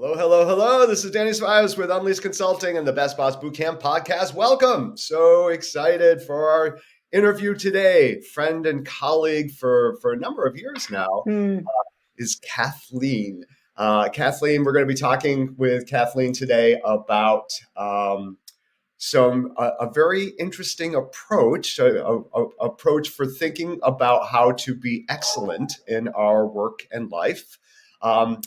Hello, hello, hello. This is Danny Smiles with Unleashed Consulting and the Best Boss Bootcamp podcast. Welcome. So excited for our interview today. Friend and colleague for a number of years now is Kathleen. Kathleen, we're going to be talking with Kathleen today about a very interesting approach, approach for thinking about how to be excellent in our work and life.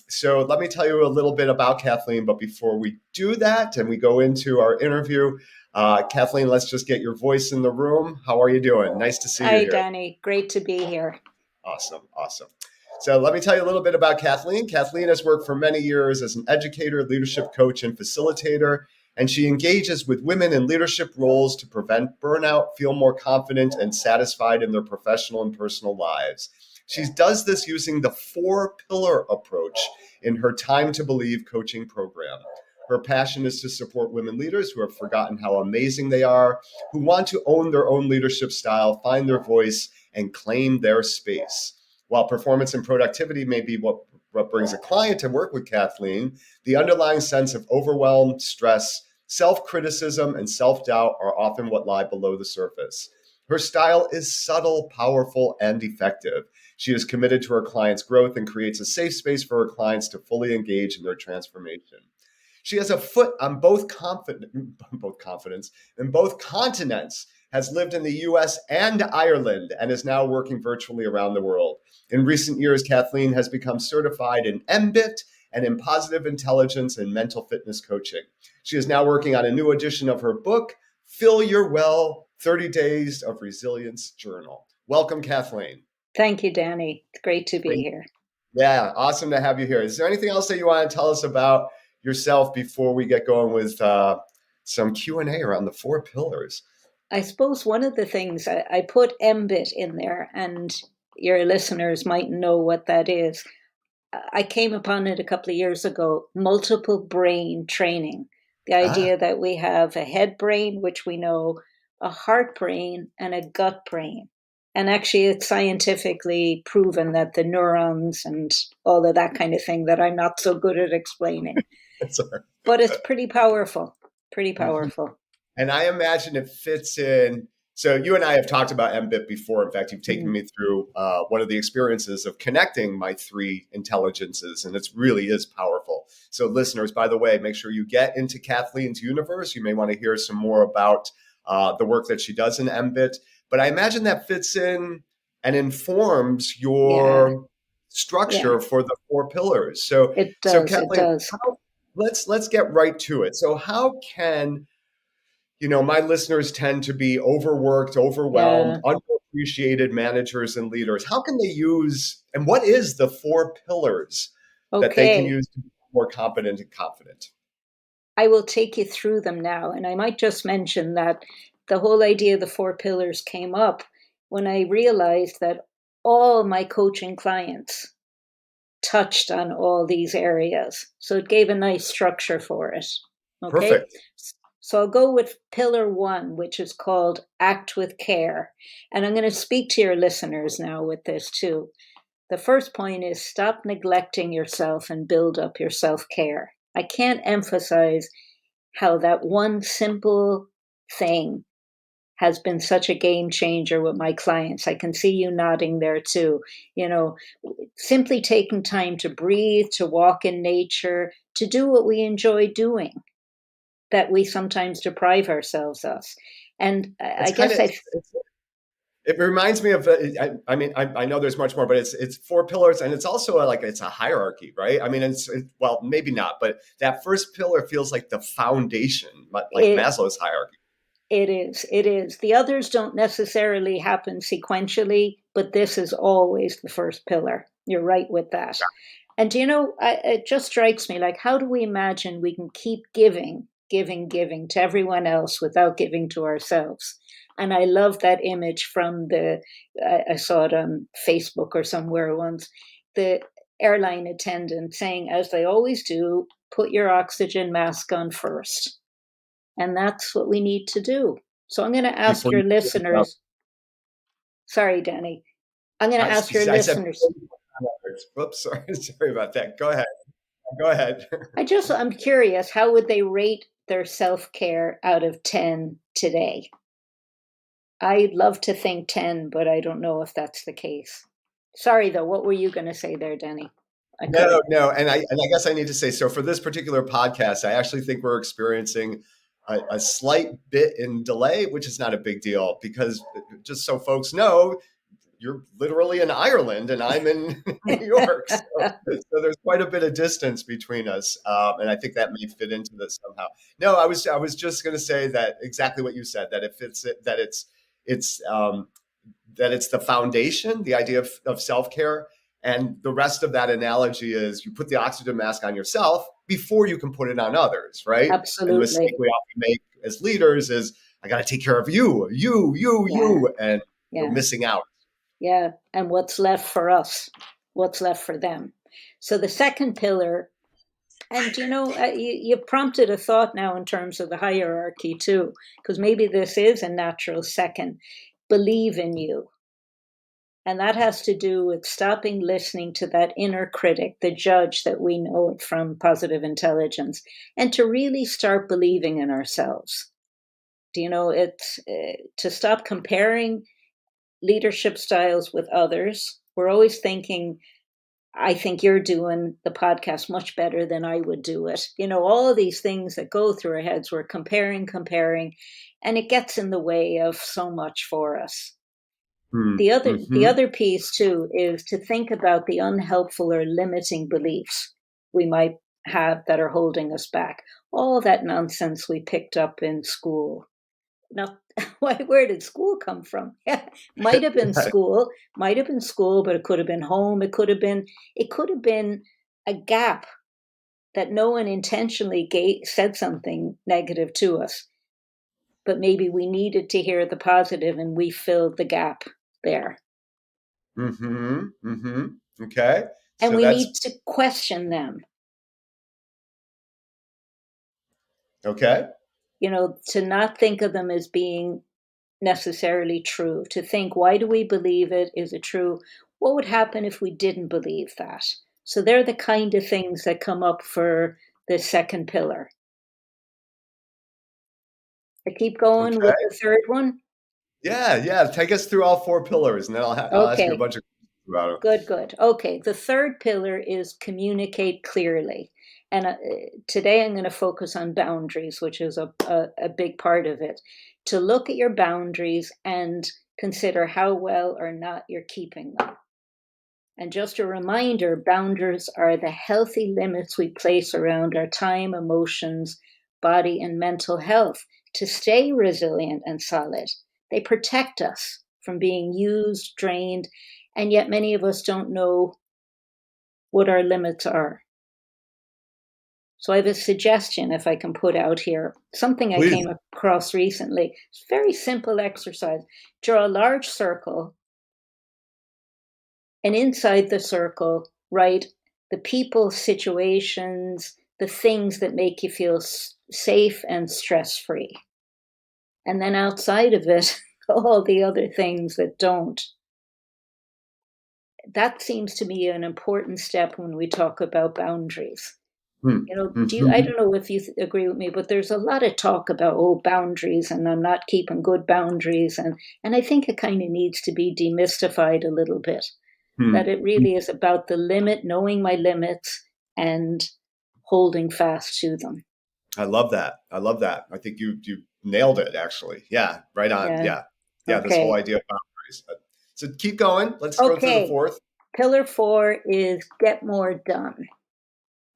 So let me tell you a little bit about Kathleen. But before we do that and we go into our interview, Kathleen, let's just get your voice in the room. How are you doing? Nice to see you Hi, here. Danny. Great to be here. Awesome. So let me tell you a little bit about Kathleen. Kathleen has worked for many years as an educator, leadership coach, and facilitator, and she engages with women in leadership roles to prevent burnout, feel more confident and satisfied in their professional and personal lives. She does this using the 4-pillar approach in her Time to Believe coaching program. Her passion is to support women leaders who have forgotten how amazing they are, who want to own their own leadership style, find their voice, and claim their space. While performance and productivity may be what brings a client to work with Kathleen, the underlying sense of overwhelm, stress, self-criticism, and self-doubt are often what lie below the surface. Her style is subtle, powerful, and effective. She is committed to her clients' growth and creates a safe space for her clients to fully engage in their transformation. She has a foot on both confidence and both continents, has lived in the US and Ireland, and is now working virtually around the world. In recent years, Kathleen has become certified in MBIT and in positive intelligence and mental fitness coaching. She is now working on a new edition of her book, Fill Your Well, 30 Days of Resilience Journal. Welcome, Kathleen. Thank you, Danny. It's great to be here. Yeah, awesome to have you here. Is there anything else that you want to tell us about yourself before we get going with some Q&A around the 4 pillars? I suppose one of the things I put MBIT in there, and your listeners might know what that is. I came upon it a couple of years ago, multiple brain training. The idea that we have a head brain, which we know, a heart brain, and a gut brain. And actually, it's scientifically proven that the neurons and all of that kind of thing that I'm not so good at explaining. But it's pretty powerful, And I imagine it fits in. So you and I have talked about MBIT before. In fact, you've taken me through one of the experiences of connecting my 3 intelligences, and it really is powerful. So listeners, by the way, make sure you get into Kathleen's universe. You may want to hear some more about the work that she does in MBIT. But I imagine that fits in and informs your structure for the 4 pillars. So it does. So Kathleen, it does. Let's get right to it. So how can my listeners tend to be overworked, overwhelmed, underappreciated managers and leaders. How can they use, and what is the 4 pillars that they can use to be more competent and confident? I will take you through them now. And I might just mention that the whole idea of the 4 pillars came up when I realized that all my coaching clients touched on all these areas. So it gave a nice structure for it. Okay. Perfect. So I'll go with pillar 1, which is called Act with Care. And I'm going to speak to your listeners now with this too. The first point is stop neglecting yourself and build up your self-care. I can't emphasize how that one simple thing has been such a game changer with my clients. I can see you nodding there too. Simply taking time to breathe, to walk in nature, to do what we enjoy doing, that we sometimes deprive ourselves of. And it reminds me of, I know there's much more, but it's 4 pillars, and it's also it's a hierarchy, right? I mean, well, maybe not, but that first pillar feels like the foundation, like Maslow's hierarchy. It is. The others don't necessarily happen sequentially, but this is always the first pillar. You're right with that. And it just strikes me, like, how do we imagine we can keep giving to everyone else without giving to ourselves? And I love that image from I saw it on Facebook or somewhere once, the airline attendant saying, as they always do, put your oxygen mask on first. And that's what we need to do. So I'm going to ask your listeners. Sorry, Danny. I'm going to ask your listeners. Oops, sorry about that. Go ahead. Go ahead. I'm curious, how would they rate their self-care out of 10 today? I'd love to think 10, but I don't know if that's the case. Sorry though, what were you going to say there, Denny? I cut No, it. no, and I guess I need to say, so for this particular podcast, I actually think we're experiencing a slight bit in delay, which is not a big deal because just so folks know, you're literally in Ireland and I'm in New York. So there's quite a bit of distance between us. And I think that may fit into this somehow. No, I was just going to say that exactly what you said, that if it's, that it's the foundation, the idea of self-care. And the rest of that analogy is you put the oxygen mask on yourself before you can put it on others, right? And the mistake Absolutely. we often make as leaders is, I got to take care of Yeah. you, and we're Yeah. missing out. Yeah. And what's left for us? What's left for them? So the second pillar, and you prompted a thought now in terms of the hierarchy too, because maybe this is a natural second. Believe in you. And that has to do with stopping listening to that inner critic, the judge that we know it from positive intelligence, and to really start believing in ourselves. It's to stop comparing leadership styles with others. We're always thinking, I think you're doing the podcast much better than I would do it. All of these things that go through our heads, we're comparing, and it gets in the way of so much for us. The Mm-hmm. other piece too is to think about the unhelpful or limiting beliefs we might have that are holding us back. All that nonsense we picked up in school. Now, where did school come from? Yeah, might have been school, but it could have been home. It could have been a gap that no one intentionally said something negative to us, but maybe we needed to hear the positive, and we filled the gap there. Mm-hmm. Mm-hmm. Okay. And So we that's need to question them, okay. to not think of them as being necessarily true, to think, why do we believe it? Is it true? What would happen if we didn't believe that? So they're the kind of things that come up for the second pillar. I keep going with Okay. the third one. Yeah. Yeah. Take us through all four pillars, and then I'll ask you a Okay, bunch of questions about them. good, good. Okay, the third pillar is communicate clearly. And today I'm going to focus on boundaries, which is a big part of it. To look at your boundaries and consider how well or not you're keeping them. And just a reminder, boundaries are the healthy limits we place around our time, emotions, body, and mental health to stay resilient and solid. They protect us from being used, drained, and yet many of us don't know what our limits are. So I have a suggestion if I can put out here, something I Please. came across recently. It's a very simple exercise. Draw a large circle, and inside the circle, write the people, situations, the things that make you feel safe and stress free. And then outside of it, all the other things that don't. That seems to me an important step when we talk about boundaries. I Mm-hmm. don't know if you agree with me, but there's a lot of talk about, boundaries, and I'm not keeping good boundaries. And I think it kind of needs to be demystified a little bit, that it Mm-hmm. really is about the limit, knowing my limits, and holding fast to them. I love that. I love that. I think you nailed it actually. Yeah, right on. Yeah. Yeah. Yeah, this whole Okay. idea of boundaries. So keep going. Let's go through the Okay. fourth. Pillar four is get more done.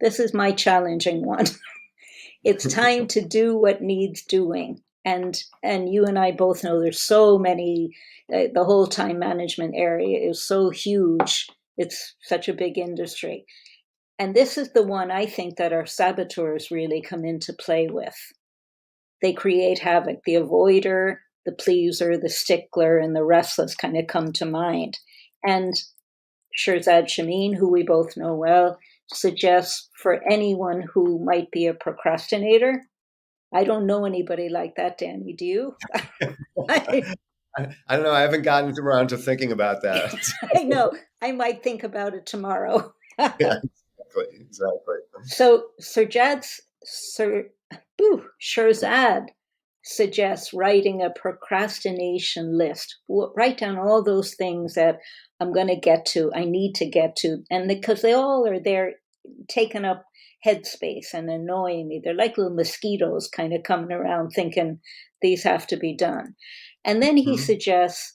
This is my challenging one. It's time to do what needs doing. And you and I both know there's so many. The whole time management area is so huge. It's such a big industry. And this is the one I think that our saboteurs really come into play with. They create havoc. The avoider, the pleaser, the stickler, and the restless kind of come to mind. And Shirzad Shamin, who we both know well, suggests for anyone who might be a procrastinator. I don't know anybody like that, Danny. Do you? I, I don't know. I haven't gotten around to thinking about that. I know. I might think about it tomorrow. Yeah. exactly. So Shirzad suggests writing a procrastination list. Write down all those things that I'm going to get to, I need to get to, and because they all are there, taking up headspace and annoying me. They're like little mosquitoes, kind of coming around, thinking these have to be done. And then he Mhm. suggests,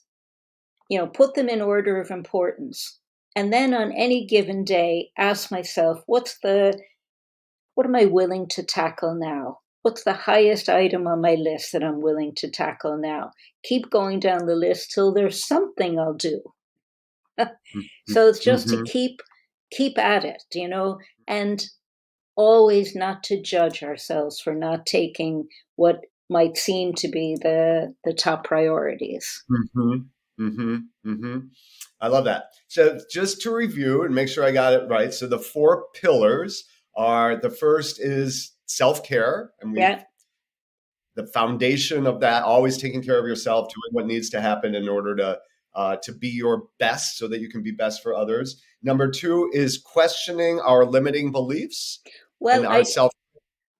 put them in order of importance. And then on any given day, ask myself, what am I willing to tackle now? What's the highest item on my list that I'm willing to tackle now? Keep going down the list till there's something I'll do. Mhm. So it's just to Mhm. keep at it, and always not to judge ourselves for not taking what might seem to be the top priorities. Mhm. Mhm. Mhm. I love that. So just to review and make sure I got it right. So the four pillars are, the first is self-care, and we, Yeah. the foundation of that, always taking care of yourself, doing what needs to happen in order to be your best so that you can be best for others. Number two is questioning our limiting beliefs and Well, our I self.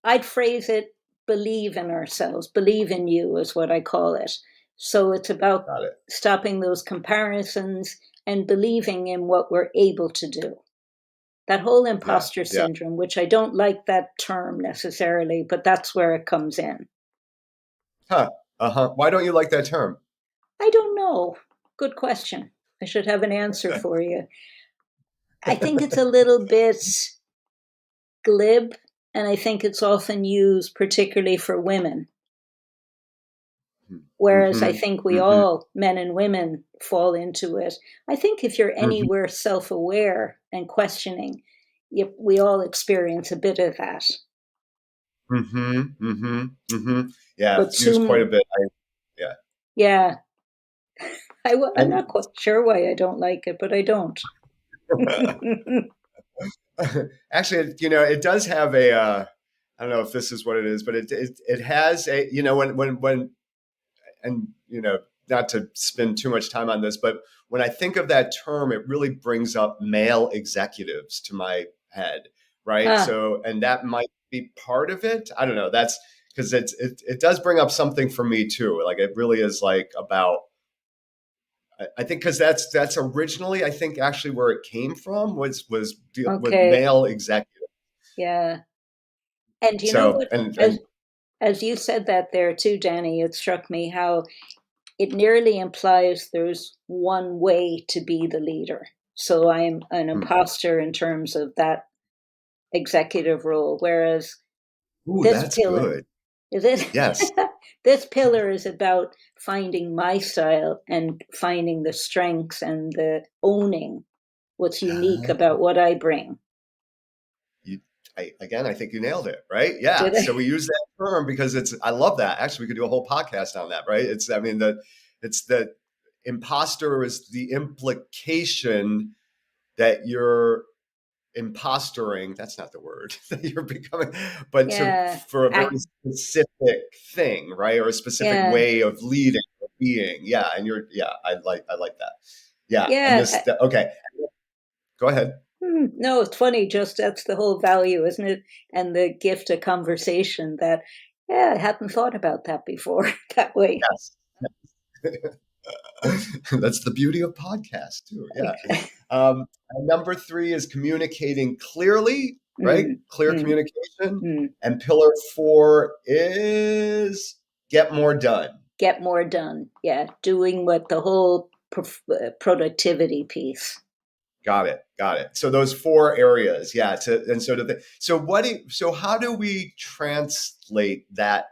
I'd phrase it, believe in ourselves, believe in you is what I call it. So it's about Got it. stopping those comparisons and believing in what we're able to do. That whole Yeah. imposter Yeah. syndrome, which I don't like that term necessarily, but that's where it comes in. Huh. Uh-huh. Why don't you like that term? I don't know. Good question. I should have an answer for you. I think it's a little bit glib, and I think it's often used particularly for women. Whereas I Mm-hmm. think we Mm-hmm. all, men and women, fall into it. I think if you're Mm-hmm. anywhere self aware and questioning, we all experience a bit of that. Mm-hmm. Mm-hmm. Mm-hmm. Yeah, But it's used quite a bit. Yeah. yeah, I'm And not quite sure why I don't like it, but I don't. actually, it does have I don't know if this is what it is, but it has a, when and not to spend too much time on this, but when I think of that term, it really brings up male executives to my head, right? Ah, So, and that might be part of it. I don't know. That's because it does bring up something for me too. Like it really is like about. I think because that's originally, I think, actually where it came from was with okay. male executives. Yeah. And you know So what? and As you said that there too, Danny, it struck me how it nearly implies there's one way to be the leader. So I'm an hmm. imposter in terms of that executive role, whereas Ooh, this that's pillar good. is it. Yes. This pillar is about finding my style and finding the strengths and the owning what's unique Ah, about what I bring. you, again, I think you nailed it, right? Yeah. Did So I? we use that term because I love that. Actually, we could do a whole podcast on that, right? I mean, it's the imposter is the implication that you're impostering. That's not the word that you're becoming, but Yeah. for a very Act, specific thing, right? Or a specific yeah. way of leading or being. Yeah. And yeah, I like that. Yeah. And Yeah. okay, go ahead. No, it's funny. Just that's the whole value, isn't it? And the gift of conversation that, yeah, I hadn't thought about that before that way. Yes. That's the beauty of podcasts too. Yeah. And number three is communicating clearly, right? Mm, Clear mm, communication. mm. And pillar four is get more done. Get more done. Yeah, doing what the whole productivity piece. Got it. Got it. So those four areas, yeah. So how do we translate that,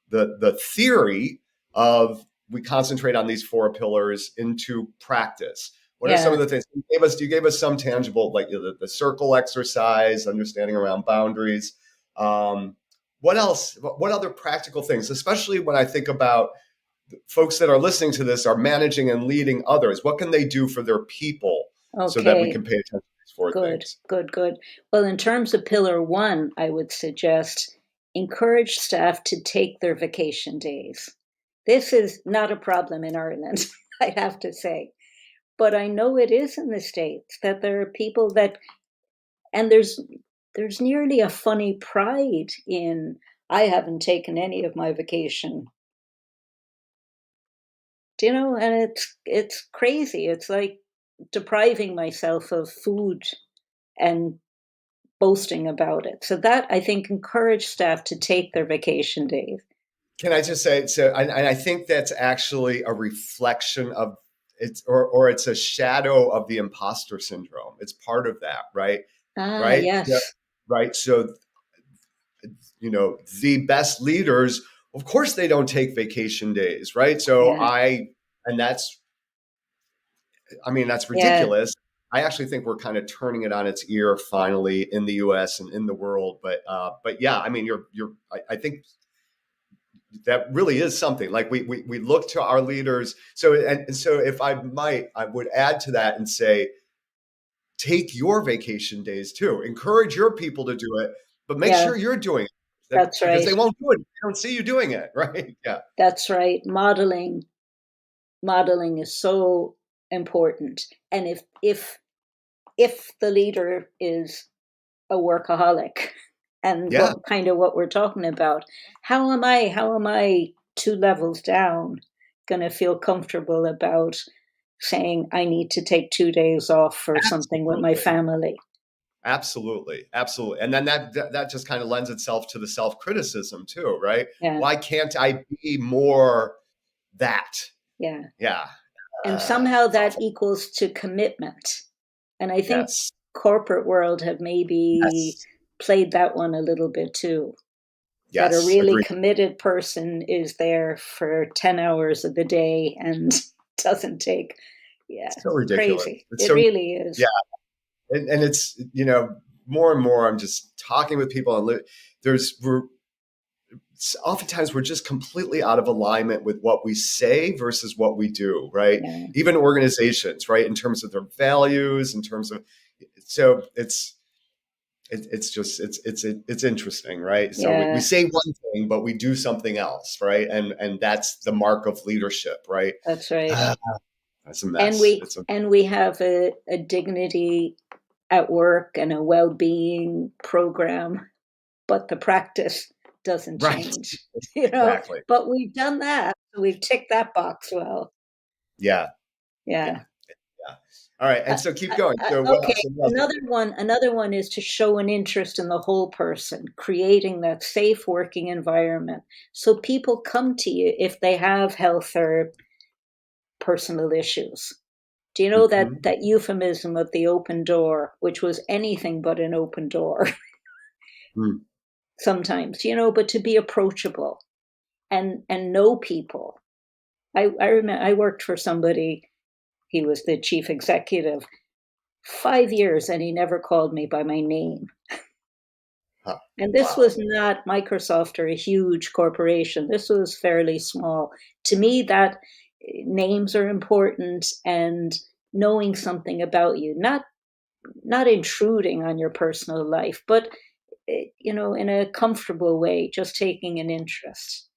the theory of we concentrate on these four pillars into practice? What are some of Yeah. the things you gave us some tangible, like the circle exercise, understanding around boundaries. What else? What other practical things, especially when I think about folks that are listening to this are managing and leading others? What can they do for their people so that we Okay. can pay attention to these four Good. things? Good. Good. Well, in terms of pillar one, I would suggest encourage staff to take their vacation days. This is not a problem in Ireland, I have to say. But I know it is in the States that there are people that And there's nearly a funny pride in, I haven't taken any of my vacation. Do you know? And it's crazy. It's like depriving myself of food and boasting about it. So that, I think, encourage staff to take their vacation days. Can I just say, so, and I think that's actually a reflection of it's, or it's a shadow of the imposter syndrome. It's part of that, right? Ah, Right. Yeah. yes. Right. So, the best leaders, of course, they don't take vacation days, right? So Yeah. and that's Yeah. ridiculous. I actually think we're kind of turning it on its ear finally in the U.S. and in the world. But yeah, I mean, I think that really is something. Like we look to our leaders. So if I might, I would add to that and say, take your vacation days too. Encourage your people to do it, but make Yeah. sure you're doing it. That's Because right. they won't do it. They don't see you doing it, right? Yeah. That's right. Modeling is so important. And if the leader is a workaholic, and Yeah. what we're talking about, how am I 2 levels down going to feel comfortable about saying I need to take 2 days off for something with my Absolutely. family? Absolutely. And then that just kind of lends itself to the self-criticism too, right? Yeah. Why can't I be more that? Yeah. Yeah. And somehow It's that awful. equals to commitment. And I think Yes. corporate world have maybe Yes. played that one a little bit too. That a Yes. really Agreed. committed person is there for 10 hours of the day and doesn't take, yeah, It's so ridiculous. crazy. It's It so, really yeah. is. And it's, more and more, I'm just talking with people and we're oftentimes we're just completely out of alignment with what we say versus what we do, right? Yeah. Even organizations, right? In terms of their values, in terms of, so it's just it's interesting, right? So we Yeah, say one thing but we do something else, right? And that's the mark of leadership, right? that's right. Ah, that's a And mess. we It's a and we have a dignity at work and a well-being program, but the practice doesn't right. change, Exactly. but we've done that. So we've ticked that box well. Yeah. Yeah. Yeah. Yeah. All right. Uh, And so keep going. So okay, what else? another one is to show an interest in the whole person, creating that safe working environment. So people come to you if they have health or personal issues. Do you know that Mhm. that euphemism of the open door, which was anything but an open door Mm. sometimes, but to be approachable and know people. I remember I worked for somebody, he was the chief executive, 5 years, and he never called me by my name. Huh. And this Wow. was not Microsoft or a huge corporation. This was fairly small. To me, that names are important and knowing something about you, not intruding on your personal life, but in a comfortable way, just taking an interest.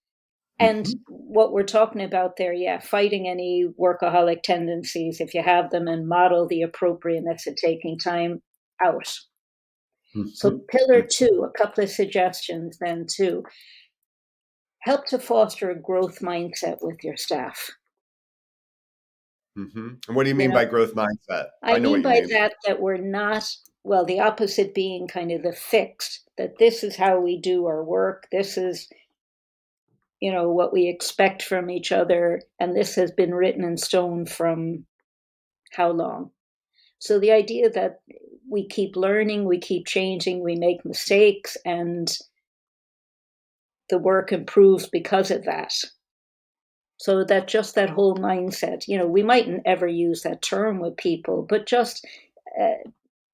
And Mhm. what we're talking about there, yeah, fighting any workaholic tendencies if you have them, and model the appropriateness of taking time out. So, Mhm. pillar Mhm. two, a couple of suggestions then too. Help to foster a growth mindset with your staff. Mhm. And what do you You mean know, by growth mindset? I I know mean what you by mean. that we're not, well, the opposite being kind of the fixed, that this is how we do our work. This is, what we expect from each other. And this has been written in stone from how long? So the idea that we keep learning, we keep changing, we make mistakes, and the work improves because of that. So that just that whole mindset, we mightn't ever use that term with people, but just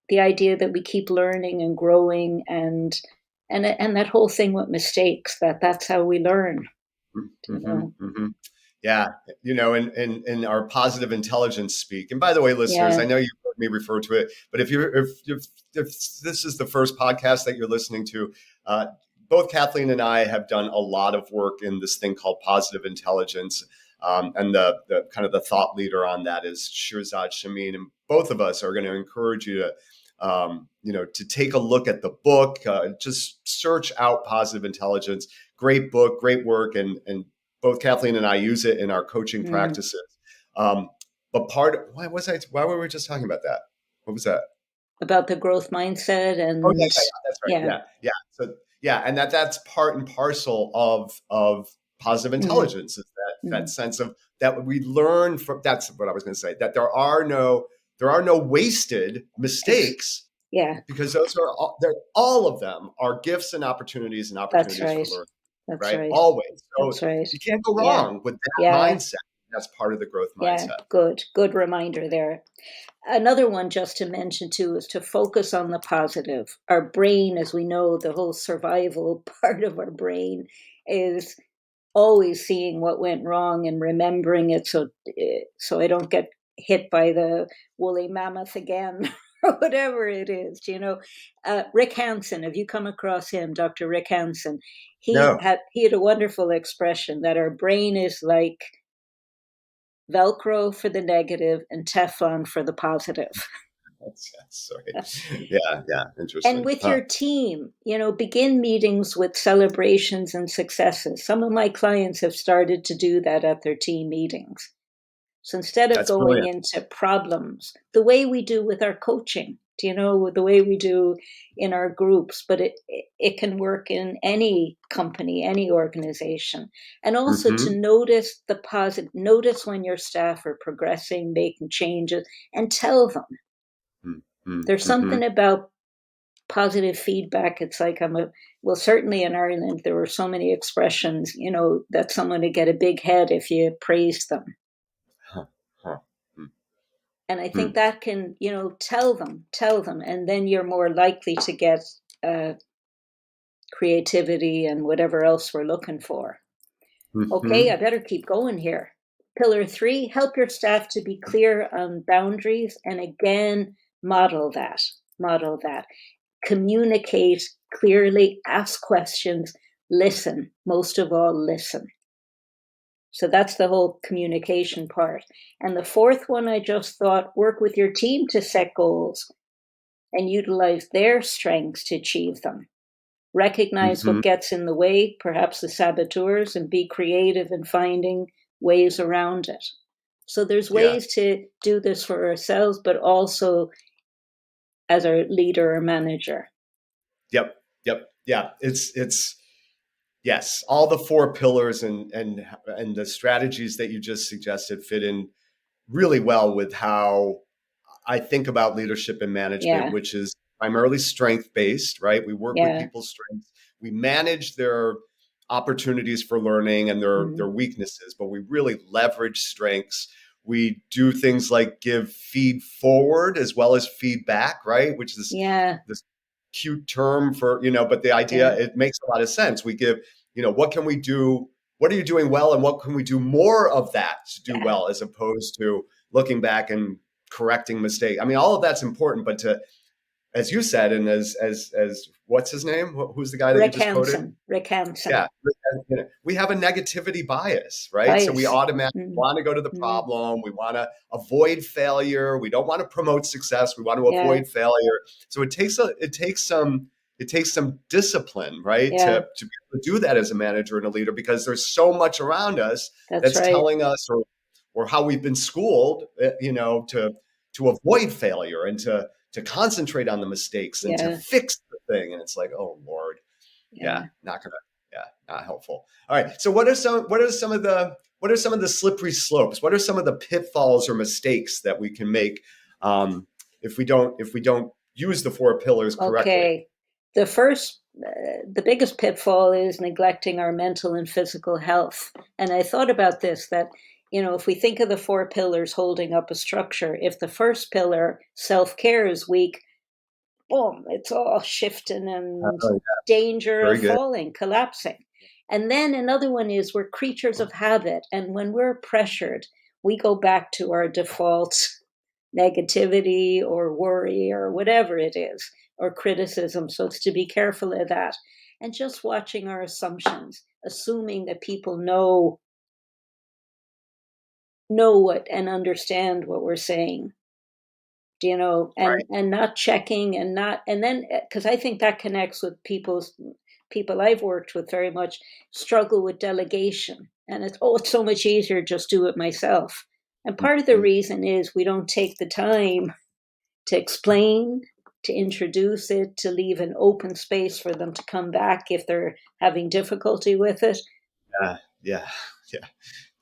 the idea that we keep learning and growing, and that whole thing with mistakes, that's how we learn. You Mhm. know, Mhm. Yeah, in our positive intelligence speak. And by the way, listeners, yeah, I know you've heard me refer to it, but if this is the first podcast that you're listening to, uh, both Kathleen and I have done a lot of work in this thing called positive intelligence. And the kind of the thought leader on that is Shirzad Shamin. And both of us are going to encourage you to, to take a look at the book, just search out Positive Intelligence. Great book, great work. And both Kathleen and I use it in our coaching practices. But why were we just talking about that? What was that? About the growth mindset Oh and yeah, that's right. yeah. Yeah. So yeah, and that's part and parcel of positive Mm, intelligence is that mm, sense of that we learn from. That's what I was going to say. That there are no wasted ex- mistakes yeah, because all of them are gifts and that's opportunities for right. learning. That's Right, right. always. So That's right. you can't go Yeah. wrong with that Yeah. mindset. That's part of the growth Yeah. mindset. Good reminder there. Another one just to mention too is to focus on the positive. Our brain, as we know, the whole survival part of our brain is always seeing what went wrong and remembering it so I don't get hit by the woolly mammoth again or whatever it is. Rick Hansen, have you come across him? Dr. Rick Hansen. he No, had he had a wonderful expression that our brain is like Velcro for the negative and Teflon for the positive. that's sorry. Yeah, And interesting. with Huh. your team, begin meetings with celebrations and successes. Some of my clients have started to do that at their team meetings. So instead of That's going brilliant. into problems, the way we do with our coaching, the way we do in our groups, but it can work in any company, any organization. And also to Hmm. notice the positive, notice when your staff are progressing, making changes, and tell them. There's Mm-hmm. something about positive feedback. It's like well, certainly in Ireland, there were so many expressions, that someone would get a big head if you praised them. Huh. Huh. And I think Mm-hmm. that can, tell them, and then you're more likely to get uh, creativity and whatever else we're looking for. Okay, I Mm-hmm. better keep going here. Pillar 3, help your staff to be clear on boundaries, and again, model that. Model that. Communicate clearly, ask questions, listen. Most of all, listen. So that's the whole communication part. And the fourth one, I just thought, work with your team to set goals and utilize their strengths to achieve them. Recognize Mm-hmm. what gets in the way, perhaps the saboteurs, and be creative in finding ways around it. So there's Yeah. ways to do this for ourselves, but also as our leader or manager. Yep. Yep. Yeah. It's yes. All the four pillars and the strategies that you just suggested fit in really well with how I think about leadership and management, Yeah, which is primarily strength based, right? We work with yeah, people's strengths. We manage their opportunities for learning and their mm, weaknesses, but we really leverage strengths. We do things like give feed forward as well as feedback, right? Which is yeah, this cute term for, but the yeah, idea, it makes a lot of sense. We give, what can we do? What are you doing well? And what can we do more of that to do yeah. well as opposed to looking back and correcting mistakes. I mean, all of that's important, but as you said, and as what's his name? Who's the guy that you Rick just quoted? Hansen, Rick Hansen. Yeah, we have a negativity bias, right? So we Bias. automatically Mm, want to go to the mm, problem. We want to avoid failure. We don't want to promote success. We want to yeah, avoid failure. So it takes some discipline, right, yeah, to be able to do that as a manager and a leader because there's so much around us that's that's right. telling us or how we've been schooled, to avoid failure and to concentrate on the mistakes and to Yeah, fix the thing. And it's like, oh Lord, yeah, yeah. not helpful. All right. So what are some of the slippery slopes? What are some of the pitfalls or mistakes that we can make if we don't use the four pillars correctly? Okay. The biggest pitfall is neglecting our mental and physical health. And I thought about this that, if we think of the four pillars holding up a structure, if the first pillar, self care, is weak, boom, it's all shifting and Oh, yeah. danger of Very good. falling, collapsing. And then another one is we're creatures of habit. And when we're pressured, we go back to our default negativity or worry or whatever it is, or criticism. So it's to be careful of that. And just watching our assumptions, assuming that people know know what and understand what we're saying, Right. and not checking and not, and then, because I think that connects with people I've worked with very much struggle with delegation. And it's so much easier just do it myself. And part of the Mhm. reason is we don't take the time to explain, to introduce it, to leave an open space for them to come back if they're having difficulty with it. Yeah. Yeah. Yeah.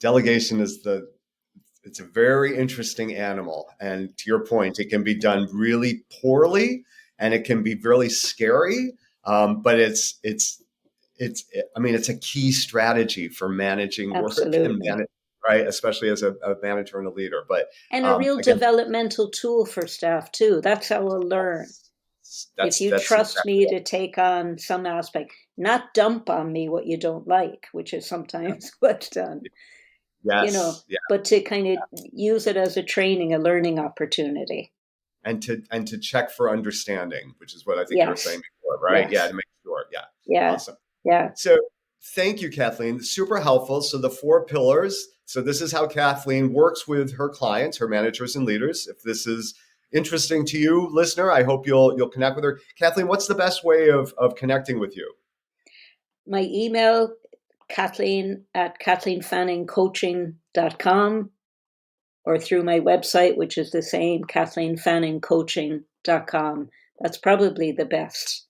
Delegation it's a very interesting animal. And to your point, it can be done really poorly and it can be really scary. But I mean, it's a key strategy for managing work and Absolutely. manage, right? Especially as a manager and a leader. But And a real again, developmental tool for staff too. That's how we'll learn. If you that's trust exactly me it. to take on some aspect, not dump on me what you don't like, which is sometimes what's done, Yes. Yeah. but to kind of use it as a training, a learning opportunity. And to check for understanding, which is what I think you were saying Yes. before, right? Yeah, Yes. to make sure. Yeah. Yeah. Awesome. Yeah. So thank you, Kathleen. Super helpful. So the 4 pillars. So this is how Kathleen works with her clients, her managers and leaders. If this is interesting to you, listener, I hope you'll connect with her. Kathleen, what's the best way of connecting with you? My email, Kathleen at KathleenFanningCoaching.com, or through my website, which is the same, KathleenFanningCoaching.com. That's probably the best.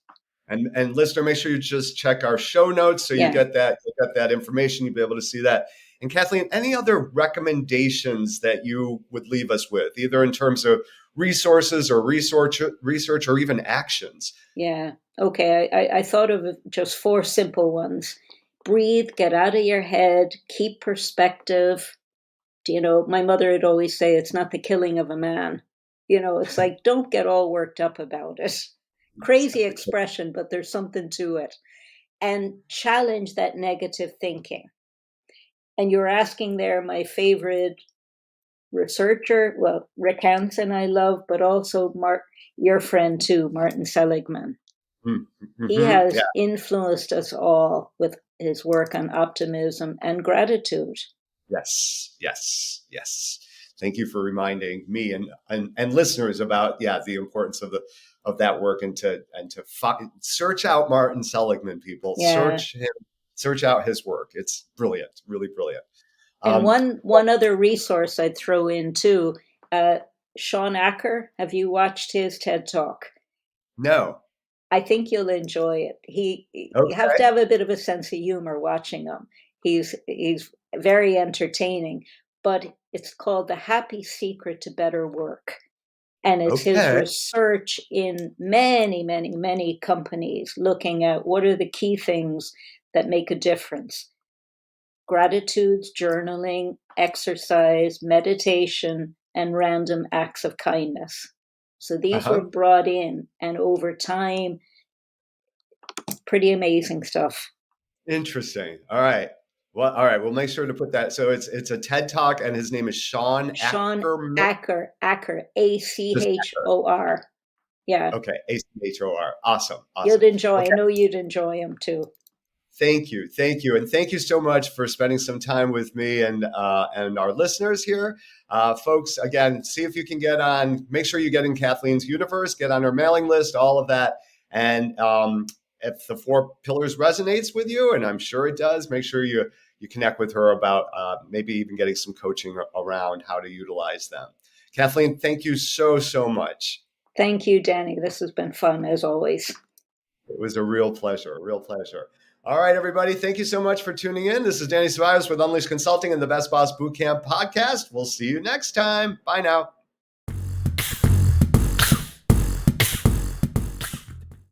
And listener, make sure you just check our show notes so Yeah. you get that information. You'll be able to see that. And Kathleen, any other recommendations that you would leave us with, either in terms of resources or research or even actions? Yeah. Okay. I thought of just 4 simple ones. Breathe, get out of your head, keep perspective. My mother would always say it's not the killing of a man. It's like, don't get all worked up about it. Crazy expression, but there's something to it. And challenge that negative thinking. And you're asking there my favorite researcher, well, Rick Hansen, I love, but also your friend too, Martin Seligman. He Mm-hmm. Yeah. has influenced us all with his work on optimism and gratitude. Yes. Yes. Yes. Thank you for reminding me and listeners about the importance of that work and to search out Martin Seligman. People Yeah. search out his work. It's brilliant, really brilliant. And Um, one other resource I'd throw in too, uh, Sean Acker. Have you watched his TED Talk? no. I think you'll enjoy it. You have to Okay. have a bit of a sense of humor watching him. He's very entertaining, but it's called The Happy Secret to Better Work. And it's his Okay. research in many, many, many companies looking at what are the key things that make a difference. Gratitudes, journaling, exercise, meditation, and random acts of kindness. So these were Uh-huh. brought in, and over time, pretty amazing stuff. Interesting. All right. Well, all right. We'll make sure to put that. So it's a TED Talk, and his name is Sean Sean Ackerman. Acker, Just Achor. Yeah, okay. Achor. Awesome. you'd Awesome. enjoy. I Okay. know you'd enjoy him too. Thank you. Thank you. And thank you so much for spending some time with me and our listeners here. Folks, again, see if you can make sure you get in Kathleen's universe, get on her mailing list, all of that. And if the 4 pillars resonates with you, and I'm sure it does, make sure you connect with her about maybe even getting some coaching around how to utilize them. Kathleen, thank you so, so much. Thank you, Danny. This has been fun as always. It was a real pleasure, a real pleasure. All right, everybody. Thank you so much for tuning in. This is Danny Ceballos with Unleash Consulting and the Best Boss Bootcamp podcast. We'll see you next time. Bye now.